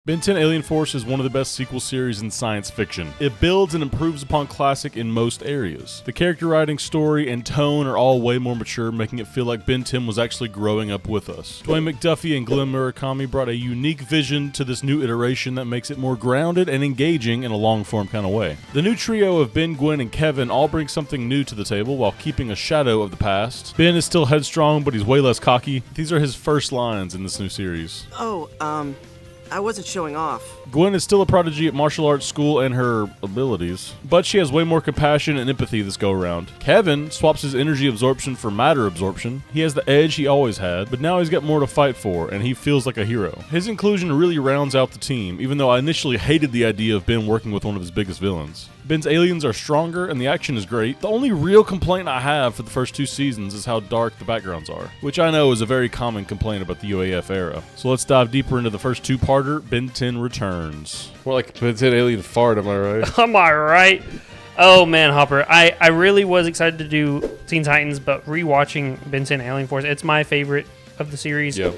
Ben 10 Alien Force is one of the best sequel series in science fiction. It builds and improves upon classic in most areas. The character writing, story, and tone are all way more mature, making it feel like Ben 10 was actually growing up with us. Dwayne McDuffie and Glen Murakami brought a unique vision to this new iteration that makes it more grounded and engaging in a long-form kind of way. The new trio of Ben, Gwen, and Kevin all bring something new to the table while keeping a shadow of the past. Ben is still headstrong, but he's way less cocky. These are his first lines in this new series. I wasn't showing off. Gwen is still a prodigy at martial arts school and her abilities, but she has way more compassion and empathy this go-around. Kevin swaps his energy absorption for matter absorption. He has the edge he always had, but now he's got more to fight for, and he feels like a hero. His inclusion really rounds out the team, even though I initially hated the idea of Ben working with one of his biggest villains. Ben's aliens are stronger, and the action is great. The only real complaint I have for the first 2 seasons is how dark the backgrounds are, which I know is a very common complaint about the UAF era. So let's dive deeper into the first 2-parter, Ben 10 Returns. More like Ben 10 Alien Fart, am I right? Am I right? Oh man, Hopper, I really was excited to do Teen Titans, but rewatching Ben 10 Alien Force, it's my favorite of the series. Yeah.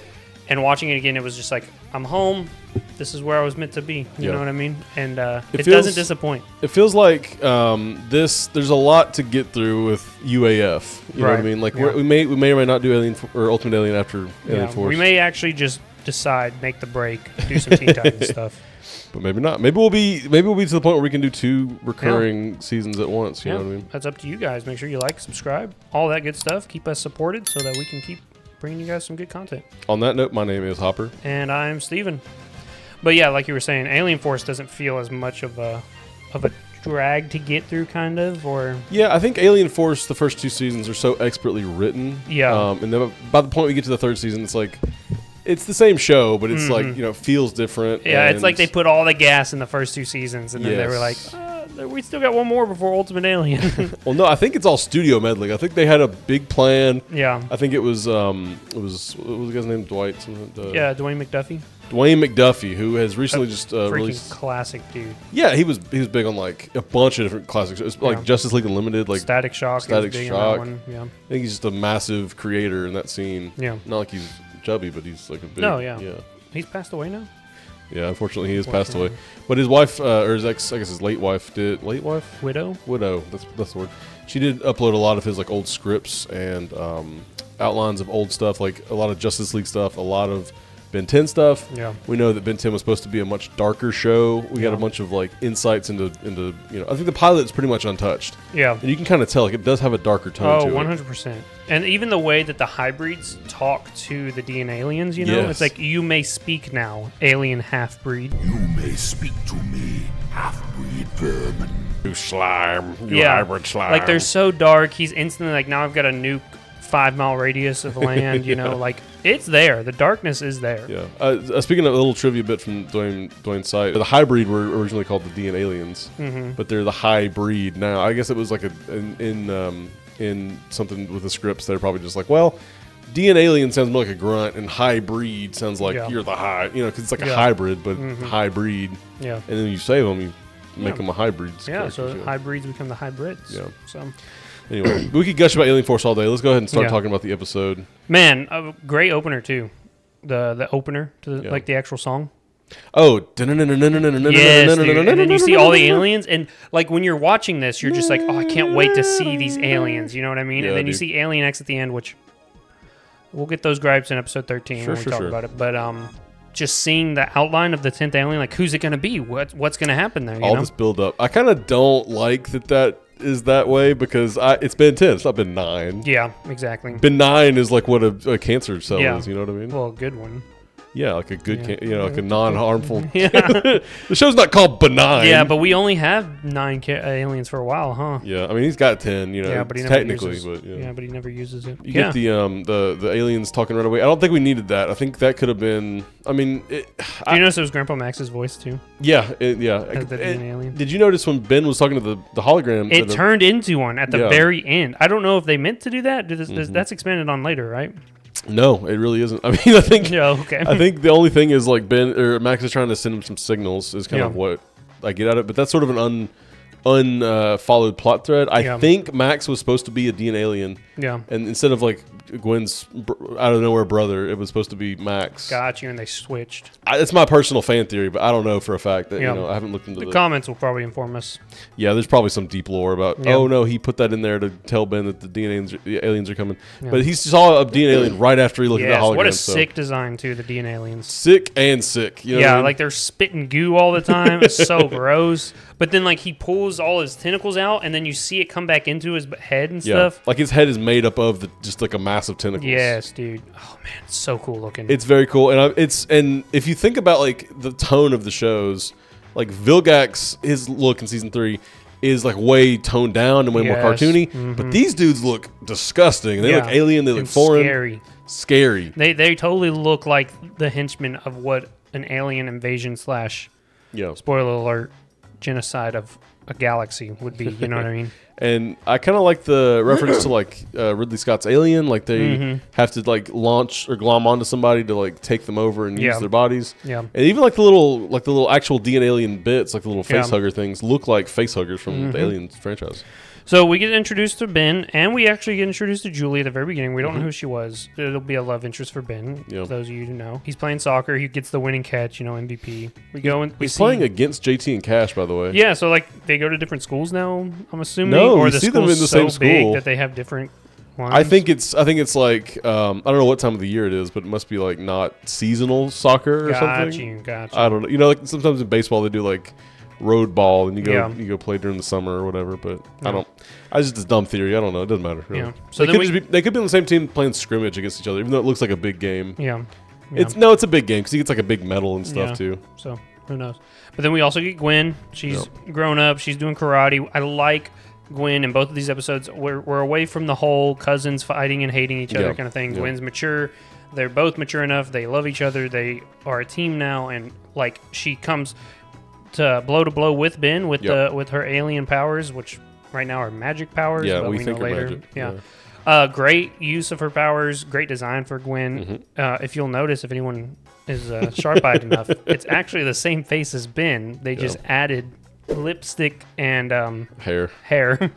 And watching it again, it was just like, I'm home. This is where I was meant to be. You know what I mean? And it doesn't disappoint. It feels like there's a lot to get through with UAF. You know what I mean? Like we may or may not do Alien or Ultimate Alien after Alien Force. We may actually just decide, make the break, do some Teen Titans stuff. But maybe not. Maybe we'll be to the point where we can do 2 recurring seasons at once. You know what I mean? That's up to you guys. Make sure you like, subscribe, all that good stuff. Keep us supported so that we can keep bringing you guys some good content. On that note, my name is Hopper. And I'm Steven. But yeah, like you were saying, Alien Force doesn't feel as much of a drag to get through, kind of, or... Yeah, I think Alien Force, the first 2 seasons, are so expertly written. Yeah. And then by the point we get to the 3rd season, it's like... It's the same show, but it's like, you know, feels different. Yeah, it's like they put all the gas in the first 2 seasons, and then they were like, we still got one more before Ultimate Alien. Well, no, I think it's all studio meddling. I think they had a big plan. Yeah. I think it was what was the guy's name? Dwight? Yeah, Dwayne McDuffie. Dwayne McDuffie, who has recently just released... classic dude. Yeah, he was big on like a bunch of different classics. It was like Justice League Unlimited, like Static Shock. Static Shock. On that one. Yeah. I think he's just a massive creator in that scene. Yeah. Not like he's chubby, but he's like a big... No, yeah. He's passed away now? Yeah, unfortunately he has passed away. But his wife, or his ex, I guess his late wife did... Late wife? Widow, that's the word. She did upload a lot of his like old scripts and outlines of old stuff, like a lot of Justice League stuff, a lot of Ben 10 stuff. Yeah. We know that Ben 10 was supposed to be a much darker show. We got a bunch of like insights into you know, I think the pilot is pretty much untouched. Yeah. And you can kind of tell like it does have a darker tone to it. 100%. And even the way that the hybrids talk to the DNA aliens, you know, it's like, you may speak now, alien half-breed. You may speak to me, half-breed vermin. You slime, you hybrid slime. Like they're so dark, he's instantly like, now I've got a nuke 5-mile radius of land, you know, like it's there. The darkness is there. Yeah. Speaking of a little trivia bit from Dwayne's site, the hybrid were originally called the DNA aliens, but they're the hybrid now. I guess it was like in something with the scripts, they're probably just like, well, DNA alien sounds more like a grunt, and hybrid sounds like you're the high, you know, because it's like a hybrid, but hybrid. Yeah. And then you save them, you make them a hybrid. Yeah. So hybrids become the hybrids. Yeah. So. Anyway, we could gush about Alien Force all day. Let's go ahead and start talking about the episode. Man, a great opener too. The opener to like the actual song. Oh, yes, dude. And then you see all the aliens, and like when you're watching this, you're just like, oh, I can't wait to see these aliens. You know what I mean? And then you see Alien X at the end, which we'll get those gripes in episode 13 when we talk about it. But just seeing the outline of the 10th alien, like who's it going to be? What's going to happen there? All this build up. I kind of don't like that is that way because it's Ben 10. It's not Ben 9. Yeah, exactly. Ben 9 is like what a cancer cell is. You know what I mean? Well, a good one. Yeah, like a good, you know, like a non-harmful. The show's not called benign. Yeah, but we only have 9 aliens for a while, huh? Yeah, I mean he's got 10. You know, yeah, but he technically, never uses, but he never uses it. You get the aliens talking right away. I don't think we needed that. I think that could have been. I mean, did you notice it was Grandpa Max's voice too? Yeah, alien. Did you notice when Ben was talking to the hologram? It turned into one at the very end. I don't know if they meant to do that. That's expanded on later, right? No, it really isn't. I mean, I think. Okay. I think the only thing is like Ben or Max is trying to send him some signals. Is kind of what I get at it, but that's sort of an unfollowed plot thread. I think Max was supposed to be a DNA alien. Yeah. And instead of like Gwen's out of nowhere brother. It was supposed to be Max. Got you, and they switched. It's my personal fan theory, but I don't know for a fact that I haven't looked into the comments will probably inform us. Yeah, there's probably some deep lore about. Oh no, he put that in there to tell Ben that the aliens are coming. But he saw a DNA alien right after he looked at the hologram. What a sick design too. The DNA aliens. Sick and sick. You know what I mean? Like they're spitting goo all the time. It's so gross. But then like he pulls all his tentacles out, and then you see it come back into his head and stuff. Like his head is made up of just like a massive tentacles. Yes, dude. Oh man, it's so cool looking. It's very cool, and if you think about like the tone of the shows, like Vilgax, his look in season 3 is like way toned down and way more cartoony. But these dudes look disgusting. They look alien. They look foreign. Scary. They totally look like the henchmen of what an alien invasion / spoiler alert, genocide of a galaxy would be. You know what I mean? And I kind of like the reference to like Ridley Scott's Alien, like they have to like launch or glom onto somebody to like take them over and use their bodies. Yeah, and even like the little actual DNA alien bits, like the little face hugger things, look like face huggers from the Alien franchise. So we get introduced to Ben, and we actually get introduced to Julie at the very beginning. We don't know who she was. It'll be a love interest for Ben, for those of you who know. He's playing soccer. He gets the winning catch, MVP. We go and he's playing against JT and Cash, by the way. Yeah, so like they go to different schools now, I'm assuming. No, or you see them in the same school that they have different ones. I think it's like I don't know what time of the year it is, but it must be like not seasonal soccer or something. Gotcha. I don't know. You know, like sometimes in baseball they do like road ball and you go play during the summer or whatever, but it's just a dumb theory. I don't know. It doesn't matter. Really. So they could be on the same team playing scrimmage against each other, even though it looks like a big game. It's a big game because he gets like a big medal and stuff too. So who knows? But then we also get Gwen. She's grown up. She's doing karate. I like Gwen in both of these episodes. We're away from the whole cousins fighting and hating each other kind of thing. Gwen's mature. They're both mature enough. They love each other. They are a team now, and like she comes to blow with Ben with her alien powers, which right now are magic powers. Yeah, but we think know later. Magic. Yeah. Great use of her powers. Great design for Gwen. If you'll notice, if anyone is sharp-eyed enough, it's actually the same face as Ben. They just added lipstick and hair.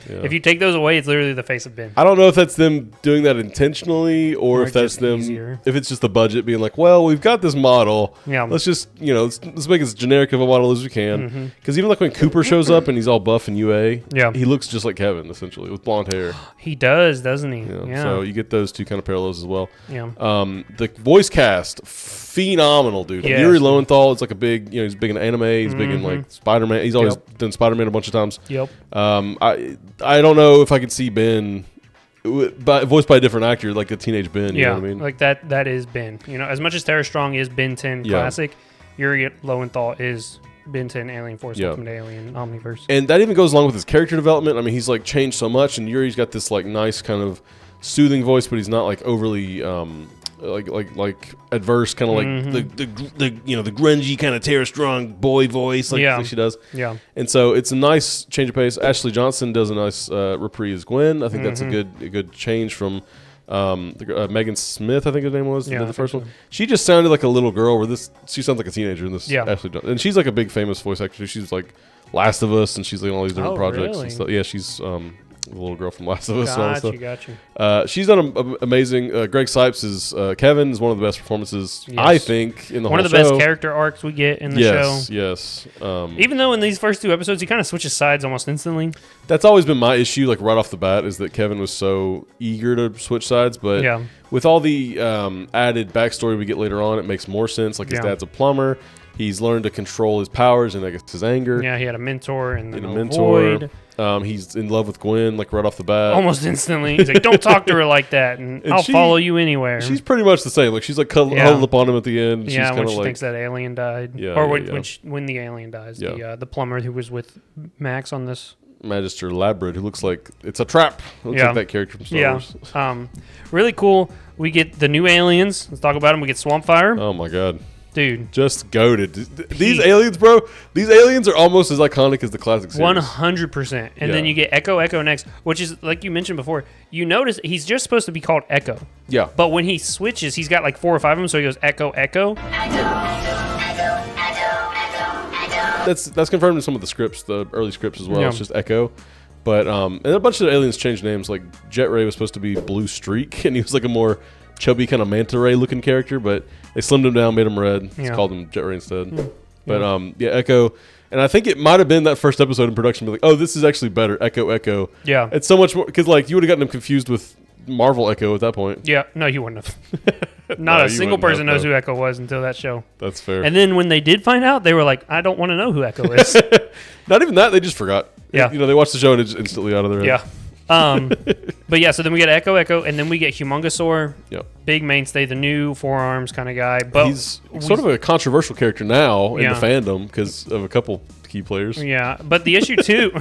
If you take those away, it's literally the face of Ben. I don't know if that's them doing that intentionally or if that's them if it's just the budget being like, well, we've got this model, let's just let's make as generic of a model as we can, because even like when Cooper shows up and he's all buff and UA, he looks just like Kevin essentially with blonde hair. He does, doesn't he? So you get those two kind of parallels as well. The voice cast, phenomenal, dude. Yuri Lowenthal is like a big, he's big in anime, he's big in like Spider-Man. He's always done Spider-Man a bunch of times. I don't know if I could see Ben voiced by a different actor, like a teenage Ben. You know what I mean? Like that is Ben. As much as Tara Strong is Ben 10 classic, Yuri Lowenthal is Ben 10 Alien Force Ultimate Alien Omniverse. And that even goes along with his character development. I mean, he's like changed so much, and Yuri's got this like nice kind of soothing voice, but he's not like overly like adverse, kind of like the grungy kind of Tara Strong boy voice like she does. And so it's a nice change of pace. Ashley Johnson does a nice reprise Gwen. I think that's a good change from Megan Smith, I think her name was, the first one. She just sounded like a little girl. She sounds like a teenager in this. Ashley Johnson, and she's like a big famous voice actor. She's like Last of Us, and she's like on all these different projects and stuff. Yeah, she's the little girl from Last of Us. Got you. She's done amazing. Greg Sipes is Kevin is one of the best performances I think in the whole show. One of the best character arcs we get in the show. Yes. Even though in these first 2 episodes he kind of switches sides almost instantly. That's always been my issue, like right off the bat, is that Kevin was so eager to switch sides. But with all the added backstory we get later on, it makes more sense. Like his dad's a plumber. He's learned to control his powers and I guess his anger. Yeah, he had a mentor and then a mentor. He's in love with Gwen, like right off the bat. Almost instantly. He's like, don't talk to her like that, and I'll follow you anywhere. She's pretty much the same. Like she's like huddled up on him at the end. Yeah, when she thinks that alien died. When the alien dies. The plumber who was with Max on this. Magister Labrid, who looks like it's a trap. Looks like that character from Star Wars. Really cool. We get the new aliens. Let's talk about them. We get Swampfire. Oh my god. Dude. Just goated. These aliens, bro, these aliens are almost as iconic as the classic series. 100%. And then you get Echo next, which is, like you mentioned before, you notice he's just supposed to be called Echo. Yeah. But when he switches, he's got like 4 or 5 of them, so he goes Echo. That's confirmed in some of the scripts, the early scripts as well. It's just Echo. But and a bunch of the aliens changed names. Like Jet Ray was supposed to be Blue Streak, and he was like a more chubby kind of manta ray looking character, but they slimmed him down, made him red. Just called him Jet Ray instead. But yeah, Echo. And I think it might have been that first episode in production, like, oh, this is actually better. Echo, Echo. Yeah. It's so much more, because like you would have gotten them confused with Marvel Echo at that point. Yeah, no, you wouldn't have. Not a single person knows who Echo was until that show. That's fair. And then when they did find out, they were like, I don't want to know who Echo is. Not even that, they just forgot. Yeah. You know, they watched the show and it's just instantly out of their head. Yeah. But yeah, so then we get Echo, and then we get Humongosaur. Yep. Big mainstay, the new forearms kind of guy. But he's sort of a controversial character now in Yeah. the fandom because of a couple key players. Yeah, but the issue too,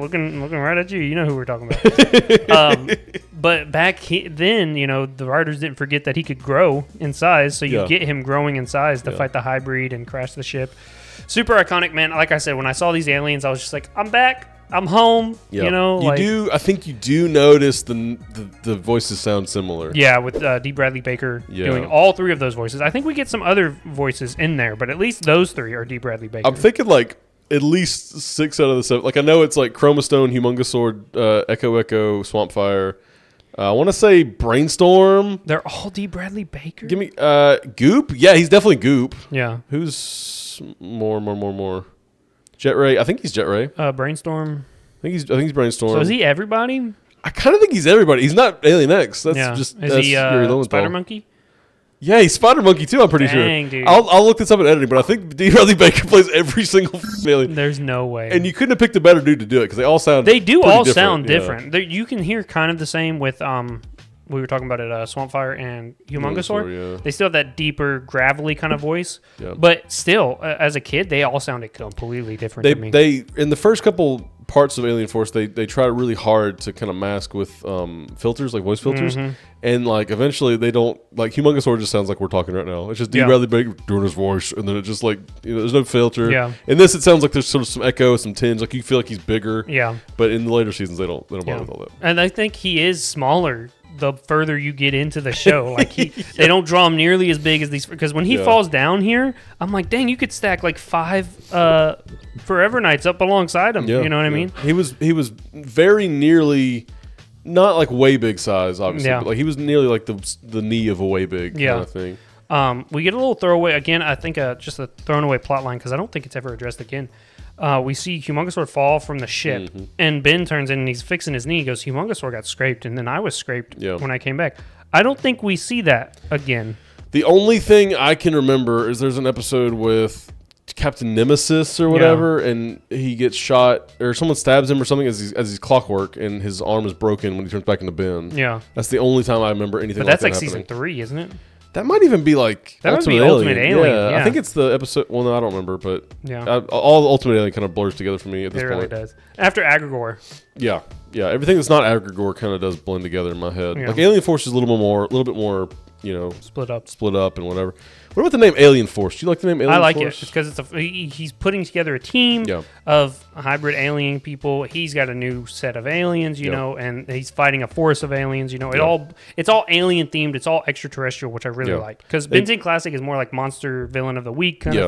looking right at you know who we're talking about. But back then, you know, the writers didn't forget that he could grow in size, so you Yeah. get him growing in size to fight the hybrid and crash the ship. Super iconic, man. Like I said, when I saw these aliens, I was just like, I'm back. I'm home. Yeah. You know, I think you do notice the voices sound similar. Yeah, with D. Bradley Baker doing all three of those voices. I think we get some other voices in there, but at least those three are D. Bradley Baker. I'm thinking like at least 6 out of the 7. Like I know it's like Chromastone, Humongosaur, Echo Echo, Swampfire. I want to say Brainstorm. They're all D. Bradley Baker? Give me Goop. Yeah, he's definitely Goop. Yeah. Who's more? Jet Ray. I think he's Jet Ray. Brainstorm. I think he's Brainstorm. So is he everybody? I kind of think he's everybody. He's not Alien X. That's just is that's he Yuri Lowenthal. Spider Monkey? Yeah, he's Spider Monkey too. I'm pretty Dang, sure. dude. I'll look this up in editing, but I think D. Bradley Baker plays every single alien. There's no way. And you couldn't have picked a better dude to do it because they all sound. They do pretty all different. sound Yeah. different. You can hear kind of the same with we were talking about it, Swampfire and Humongosaur. Yeah. They still have that deeper, gravelly kind of voice. Yeah. But still, as a kid, they all sounded completely different to me. They in the first couple parts of Alien Force, they try really hard to kind of mask with filters, like voice filters, and like eventually they don't like Humongosaur just sounds like we're talking right now. It's just D. Bradley Baker doing his voice, and then it just like there's no filter. Yeah. In this, it sounds like there's sort of some echo, some tinge, like you feel like he's bigger. Yeah. But in the later seasons, they don't bother with all that. And I think he is smaller the further you get into the show. Like they don't draw him nearly as big as these, because when he falls down here, I'm like, dang, you could stack like 5 Forever Nights up alongside him. You know what I mean? He was very nearly not like way big size, obviously, but like he was nearly like the knee of a way big kind of thing. We get a little throwaway again. I think just a thrown away plot line because I don't think it's ever addressed again. We see Humongosaur fall from the ship, and Ben turns in and he's fixing his knee. He goes, Humongosaur got scraped, and then I was scraped when I came back. I don't think we see that again. The only thing I can remember is there's an episode with Captain Nemesis or whatever, and he gets shot, or someone stabs him or something as he's clockwork, and his arm is broken when he turns back into Ben. Yeah. That's the only time I remember anything But like that's that like happening. season 3, isn't it? That might even be like That might Ultimate be Alien. Ultimate Alien, yeah. I think it's the episode. Well, no, I don't remember, but Yeah. all the Ultimate Alien kind of blurs together for me at this It point. really does. After Agrigor. Yeah, everything that's not Agrigor kind of does blend together in my head. Yeah. Like Alien Force is a little bit more, Split up and whatever. What about the name Alien Force? Do you like the name Alien Force? I like it. It's because he's putting together a team of hybrid alien people. He's got a new set of aliens, you know, and he's fighting a force of aliens. You know, it's all alien themed. It's all extraterrestrial, which I really like. Because Benzene Classic is more like monster villain of the week kind of thing.